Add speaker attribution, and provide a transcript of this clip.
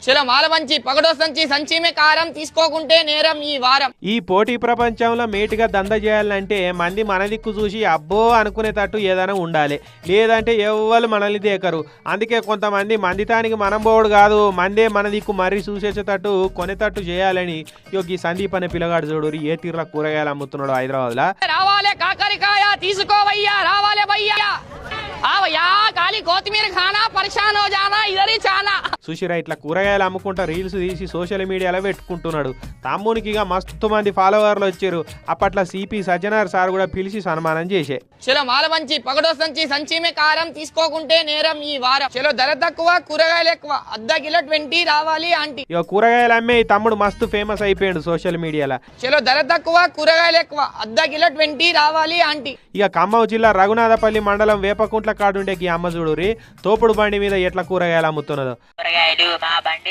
Speaker 1: చలో మాలబంచి పగడో సంచి సంచిమే కారం తీసుకోకుంటే నేరం ఈ వారం.
Speaker 2: ఈ పోటీ ప్రపంచంలో మేటిగా దంద చేయాలంటే మంది మన దిక్కు చూసి అబ్బో అనుకునేటట్టు ఏదైనా ఉండాలి, లేదంటే ఎవ్వరు మనల్ని దేకరు. అందుకే కొంతమంది మందితానికి మనం పోవడు కాదు, మందే మన దిక్కు మరీ చూసేసేటట్టు కొనేటట్టు చేయాలని యోగి సందీప్ అనే పిల్లగాడు చూడు ఏ తీర్ల కూరగాయలు అమ్ముతున్నాడు హైదరాబాద్లో.
Speaker 1: రావాలే కాకరికాయ తీసుకోవయ్యా, రావాలే భయ్యా ఆవయ్యా కాలి కొత్తిమీర ఖానా పరిశాన్ హో జానా ఇదరి చానా.
Speaker 2: సుశీరా ఇట్లా కూరగాయలు అమ్ముకుంటా రీల్స్ తీసి సోషల్ మీడియాలో పెట్టుకుంటున్నాడు. తమ్మునికి ఇక మస్తు మంది ఫాలోవర్లు వచ్చారు. అప్పట్లో సిపి సజ్జనార్ సార్ కూడా పిలిచి సన్మానం చేసే.
Speaker 1: చలో మాలబంచి పగడో సంచి సంచిమే కారం తీసుకోకుంటే నేరం ఈ వారం. చలో ధర తక్కువ కూరగాయలు ఎక్కువ, అర్ధ కిలో 20 రావాలి ఆంటీ.
Speaker 2: ఇక కూరగాయలు అమ్మే ఈ తమ్ముడు మస్తు ఫేమస్ అయిపోయాడు సోషల్ మీడియాలో.
Speaker 1: చలో ధర తక్కువ కూరగాయలు ఎక్కువ, అర్ధ కిలో 20 రావాలి ఆంటీ.
Speaker 2: ఇక ఖమ్మం జిల్లా రఘునాథపల్లి మండలం వేపకుంట్ల కాడుండే ఈ అమ్మ చూడురి తోపుడు బండి మీద ఎట్లా కూరగాయలు అమ్ముతున్నదో.
Speaker 3: కూరగాయలు మా బండి